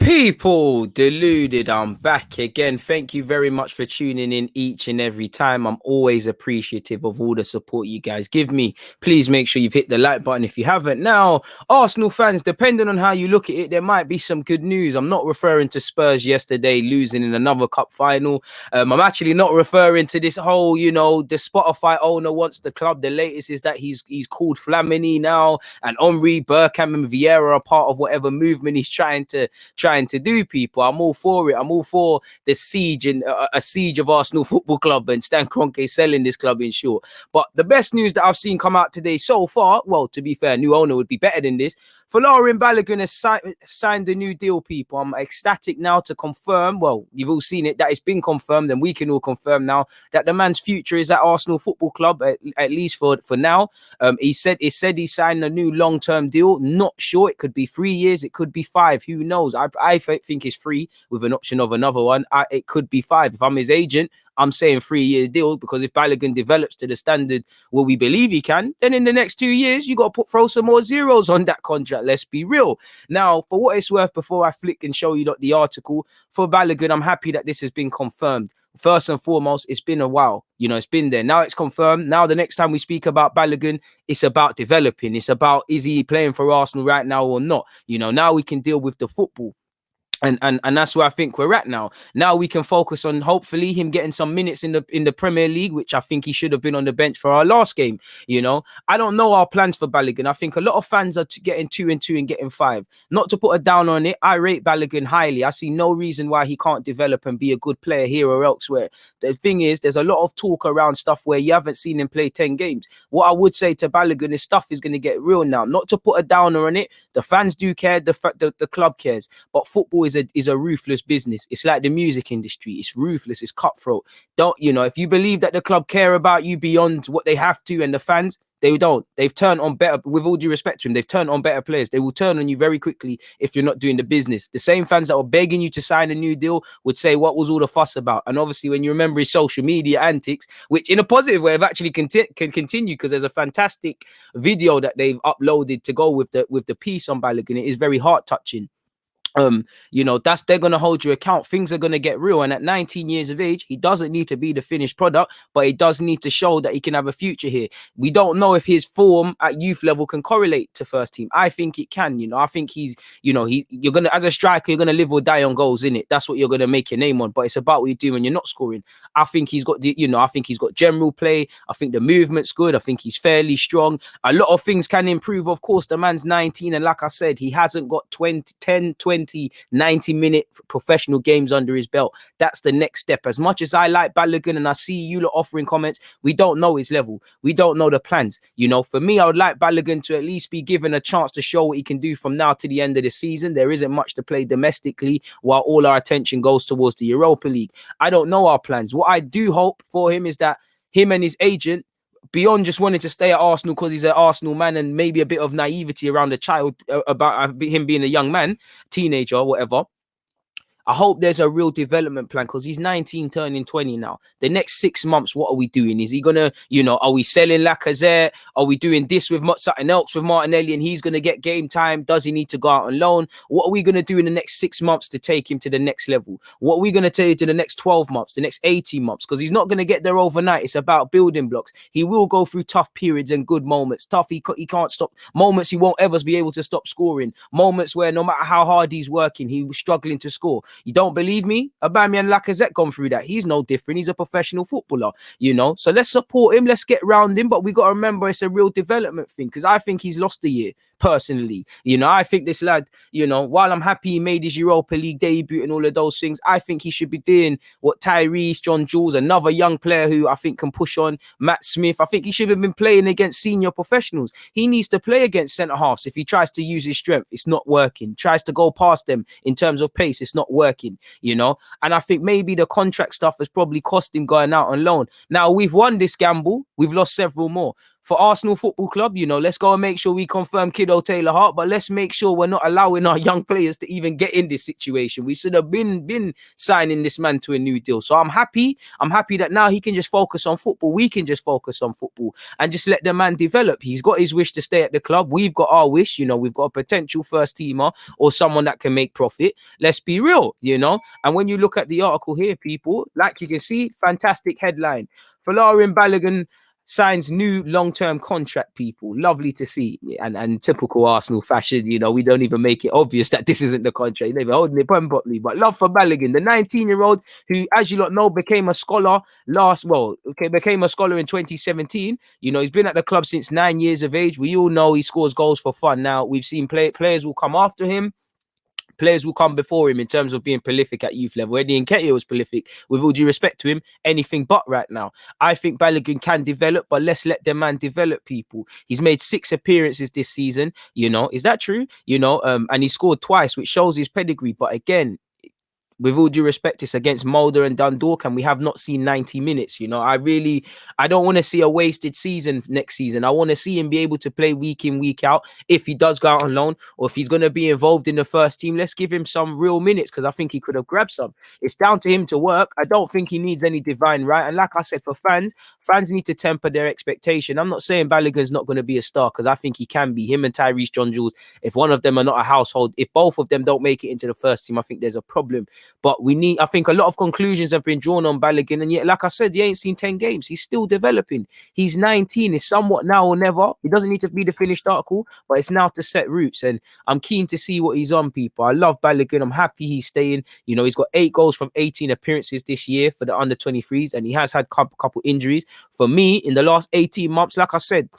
People, Deluded, I'm back again. Thank you very much for tuning in each and every time. I'm always appreciative of all the support you guys give me. Please make sure you've hit the like button if you haven't. Now, Arsenal fans, depending on how you look at it, there might be some good news. I'm not referring to Spurs yesterday losing in another cup final. I'm actually not referring to this whole, the Spotify owner wants the club. The latest is that he's called Flamini now, and Henry, Bergkamp and Vieira are part of whatever movement he's trying to do. People, I'm all for it. I'm all for the siege and a siege of Arsenal Football Club and Stan Kroenke selling this club in short. But the best news that I've seen come out today so far, well, to be fair, new owner would be better than this. Folarin Balogun has signed a new deal, people. I'm ecstatic now to confirm, well, you've all seen it, that it's been confirmed, and we can all confirm now that the man's future is at Arsenal Football Club, at least for now. He said he signed a new long-term deal. Not sure. It could be 3 years. It could be 5. Who knows? I think it's 3 with an option of another one. It could be 5. If I'm his agent, I'm saying 3-year deal, because if Balogun develops to the standard where we believe he can, then in the next 2 years, you got to throw some more zeros on that contract. Let's be real. Now, for what it's worth, before I flick and show you the article, for Balogun, I'm happy that this has been confirmed. First and foremost, it's been a while. It's been there. Now it's confirmed. Now the next time we speak about Balogun, it's about developing. It's about, is he playing for Arsenal right now or not? Now we can deal with the football. And that's where I think we're at now. Now we can focus on hopefully him getting some minutes in the Premier League, which I think he should have been on the bench for our last game. I don't know our plans for Balogun. I think a lot of fans are getting 2 and 2 and getting 5. Not to put a down on it, I rate Balogun highly. I see no reason why he can't develop and be a good player here or elsewhere. The thing is, there's a lot of talk around stuff where you haven't seen him play 10 games. What I would say to Balogun is stuff is going to get real now. Not to put a downer on it. The fans do care. The club cares. But football is a ruthless business. It's like the music industry. It's ruthless. It's cutthroat. If you believe that the club care about you beyond what they have to, and the fans, they don't. They've turned on better, with all due respect to him, they've turned on better players. They will turn on you very quickly if you're not doing the business. The same fans that were begging you to sign a new deal would say, what was all the fuss about? And obviously, when you remember his social media antics, which in a positive way have actually can continue, because there's a fantastic video that they've uploaded to go with the piece on Balogun. It is very heart-touching. They're going to hold you account. Things are going to get real. And at 19 years of age, he doesn't need to be the finished product, but he does need to show that he can have a future here. We don't know if his form at youth level can correlate to first team. I think it can. I think you're going to, as a striker, you're going to live or die on goals, innit? That's what you're going to make your name on. But it's about what you do when you're not scoring. I think he's got I think he's got general play. I think the movement's good. I think he's fairly strong. A lot of things can improve. Of course, the man's 19. And like I said, he hasn't got 90-minute professional games under his belt. That's the next step. As much as I like Balogun and I see you lot offering comments, we don't know his level. We don't know the plans. For me, I would like Balogun to at least be given a chance to show what he can do from now to the end of the season. There isn't much to play domestically while all our attention goes towards the Europa League. I don't know our plans. What I do hope for him is that him and his agent, beyond just wanting to stay at Arsenal because he's an Arsenal man and maybe a bit of naivety around the child about him being a young man, teenager, whatever, I hope there's a real development plan, because he's 19 turning 20 now. The next 6 months, what are we doing? Is he going to, are we selling Lacazette? Are we doing this with something else with Martinelli and he's going to get game time? Does he need to go out on loan? What are we going to do in the next 6 months to take him to the next level? What are we going to take to the next 12 months, the next 18 months? Because he's not going to get there overnight. It's about building blocks. He will go through tough periods and good moments. He can't stop. Moments he won't ever be able to stop scoring. Moments where no matter how hard he's working, he was struggling to score. You don't believe me? Aubameyang and Lacazette gone through that. He's no different. He's a professional footballer, So let's support him. Let's get round him. But we got to remember it's a real development thing, because I think he's lost a year, personally. I think this lad, while I'm happy he made his Europa League debut and all of those things, I think he should be doing what Tyrese, John Jules, another young player who I think can push on, Matt Smith. I think he should have been playing against senior professionals. He needs to play against centre-halves. If he tries to use his strength, it's not working. Tries to go past them in terms of pace, it's not working. And I think maybe the contract stuff has probably cost him going out on loan. Now, we've won this gamble. We've lost several more. for Arsenal Football Club, you know, let's go and make sure we confirm Kiddo Taylor Hart, but let's make sure we're not allowing our young players to even get in this situation. We should have been signing this man to a new deal. So I'm happy that now he can just focus on football. We can just focus on football and just let the man develop. He's got his wish to stay at the club. We've got our wish, you know, we've got a potential first teamer or someone that can make profit. Let's be real, you know. And when you look at the article here, people, like you can see, fantastic headline. Folarin Balogun signs new long-term contract, people. Lovely to see. And typical Arsenal fashion, you know, we don't even make it obvious that this isn't the contract. They're holding it properly. But love for Balogun, the 19-year-old who, as you lot know, became a scholar became a scholar in 2017. You know, he's been at the club since 9 years of age. We all know he scores goals for fun. Now, we've seen players will come after him. Players will come before him in terms of being prolific at youth level. Eddie Nketiah was prolific. With all due respect to him, anything but right now. I think Balogun can develop, but let's let the man develop, people. He's made 6 appearances this season. You know, is that true? You know, and he scored twice, which shows his pedigree. But again, with all due respect, it's against Mulder and Dundalk, and we have not seen 90 minutes. You know, I don't want to see a wasted season next season. I want to see him be able to play week in, week out. If he does go out on loan, or if he's going to be involved in the first team, let's give him some real minutes, because I think he could have grabbed some. It's down to him to work. I don't think he needs any divine right. And like I said, for fans need to temper their expectation. I'm not saying Balogun's not going to be a star, because I think he can be. Him and Tyrese John Jules, if one of them are not a household, if both of them don't make it into the first team, I think there's a problem. But I think a lot of conclusions have been drawn on Balogun, and yet, like I said, he ain't seen 10 games. He's still developing. He's 19. It's somewhat now or never. He doesn't need to be the finished article, but it's now to set roots. And I'm keen to see what he's on, people. I love Balogun. I'm happy he's staying. You know, he's got 8 goals from 18 appearances this year for the under 23s, and he has had a couple injuries. For me, in the last 18 months, like I said,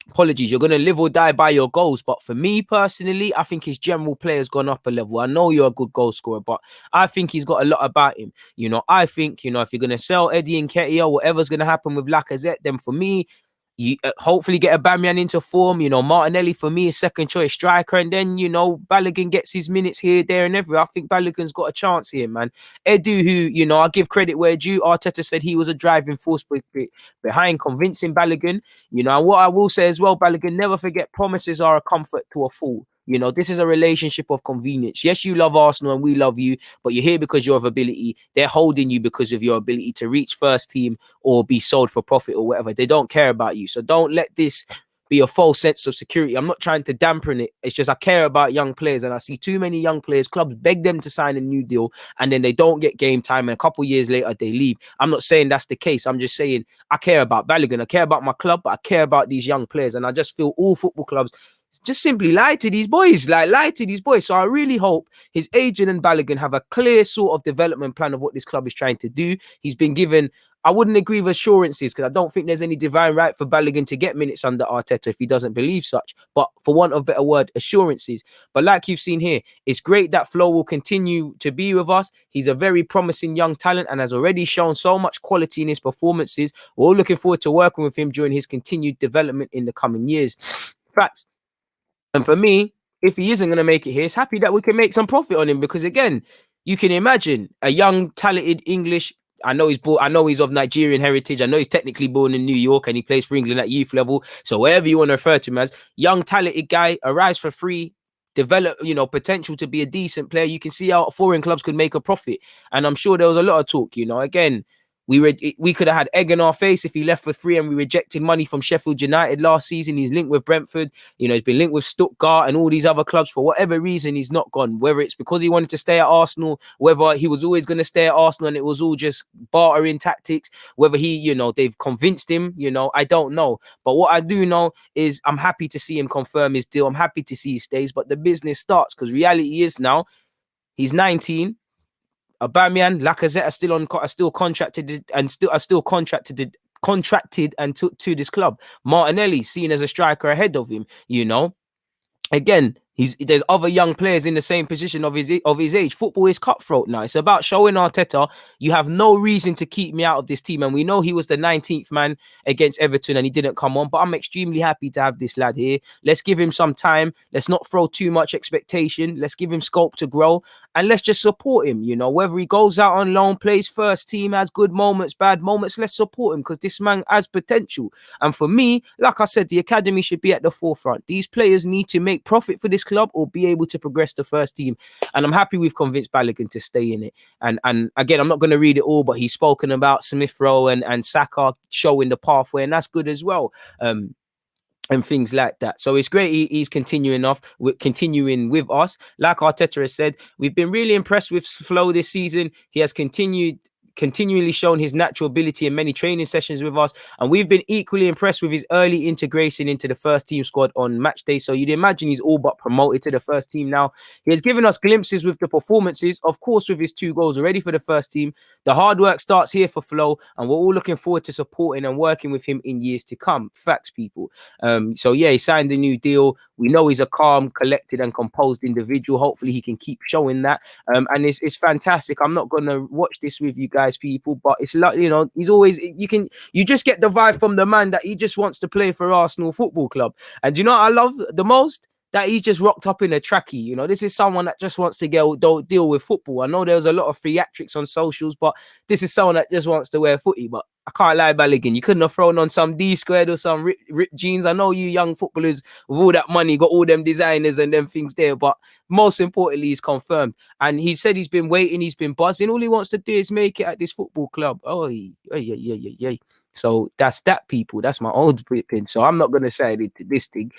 apologies, you're going to live or die by your goals. But for me personally, I think his general play has gone up a level. I know you're a good goal scorer, but I think he's got a lot about him. You know, I think, you know, if you're going to sell Eddie Nketiah, whatever's going to happen with Lacazette, then for me, you hopefully get Aubameyang into form. You know, Martinelli for me is second choice striker, and then, you know, Balogun gets his minutes here, there, and everywhere. I think Balogun's got a chance here, man. Edu, who, you know, I give credit where due. Arteta said he was a driving force behind convincing Balogun. You know, and what I will say as well, Balogun, never forget, promises are a comfort to a fool. You know, this is a relationship of convenience. Yes, you love Arsenal and we love you, but you're here because you're of ability. They're holding you because of your ability to reach first team or be sold for profit or whatever. They don't care about you. So don't let this be a false sense of security. I'm not trying to dampen it. It's just I care about young players, and I see too many young players. Clubs beg them to sign a new deal, and then they don't get game time, and a couple of years later they leave. I'm not saying that's the case. I'm just saying I care about Balogun. I care about my club, but I care about these young players, and I just feel all football clubs just simply lie to these boys. So I really hope his agent and Balogun have a clear sort of development plan of what this club is trying to do. He's been given, I wouldn't agree with assurances, because I don't think there's any divine right for Balogun to get minutes under Arteta if he doesn't believe such. But for want of a better word, assurances. But like you've seen here, it's great that Flo will continue to be with us. He's a very promising young talent and has already shown so much quality in his performances. We're all looking forward to working with him during his continued development in the coming years. Facts. And for me, if he isn't going to make it here, it's happy that we can make some profit on him, because again, you can imagine a young, talented English. I know he's of Nigerian heritage. I know he's technically born in New York and he plays for England at youth level. So wherever you want to refer to him as, young, talented guy, arrives for free, develop, you know, potential to be a decent player. You can see how foreign clubs could make a profit. And I'm sure there was a lot of talk, you know, again, we could have had egg in our face if he left for free, and we rejected money from Sheffield United last season. He's linked with Brentford, you know, he's been linked with Stuttgart and all these other clubs. For whatever reason, he's not gone, whether it's because he wanted to stay at Arsenal, whether he was always going to stay at Arsenal and it was all just bartering tactics, whether he, you know, they've convinced him, you know, I don't know. But what I do know is I'm happy to see him confirm his deal. I'm happy to see he stays, but the business starts, because reality is now he's 19. Aubameyang, Lacazette are still contracted and to this club. Martinelli seen as a striker ahead of him, you know. Again, There's other young players in the same position of his age. Football is cutthroat now. It's about showing Arteta, you have no reason to keep me out of this team. And we know he was the 19th man against Everton and he didn't come on. But I'm extremely happy to have this lad here. Let's give him some time. Let's not throw too much expectation. Let's give him scope to grow. And let's just support him, you know, whether he goes out on loan, plays first team, has good moments, bad moments, let's support him because this man has potential. And for me, like I said, the academy should be at the forefront. These players need to make profit for this club or be able to progress the first team. And I'm happy we've convinced Balogun to stay in it. And again, I'm not going to read it all, but he's spoken about Smith Rowe and Saka showing the pathway, and that's good as well. And things like that. So it's great he's continuing with us. Like Arteta has said, we've been really impressed with Flo this season. He has continually shown his natural ability in many training sessions with us, and we've been equally impressed with his early integration into the first team squad on match day. So you'd imagine he's all but promoted to the first team now. He has given us glimpses with the performances, of course, with his 2 goals already for the first team. The hard work starts here for Flo, and we're all looking forward to supporting and working with him in years to come. Facts, people. So yeah, he signed a new deal. We know he's a calm, collected and composed individual. Hopefully he can keep showing that. And it's fantastic. I'm not going to watch this with you guys, people, but it's like, you know, he's always, you just get the vibe from the man that he just wants to play for Arsenal Football Club. And you know what I love the most? That he's just rocked up in a trackie. You know, this is someone that just wants to deal with football. I know there was a lot of theatrics on socials, but this is someone that just wants to wear footy. But I can't lie, Balogun, you couldn't have thrown on some D squared or some ripped jeans. I know you young footballers with all that money got all them designers and them things there, but most importantly, he's confirmed. And he said he's been waiting, he's been buzzing. All he wants to do is make it at this football club. Oh, yeah. So that's that, people. That's my old pin. So I'm not going to say this thing.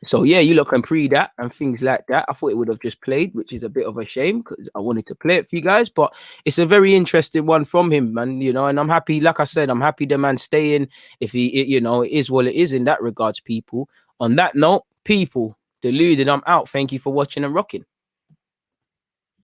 So yeah, you look and pre that and things like that. I thought it would have just played, which is a bit of a shame because I wanted to play it for you guys. But it's a very interesting one from him, man. You know, and I'm happy. Like I said, I'm happy the man's staying. If you know, it is what it is in that regards, people. On that note, people, deluded. I'm out. Thank you for watching and rocking.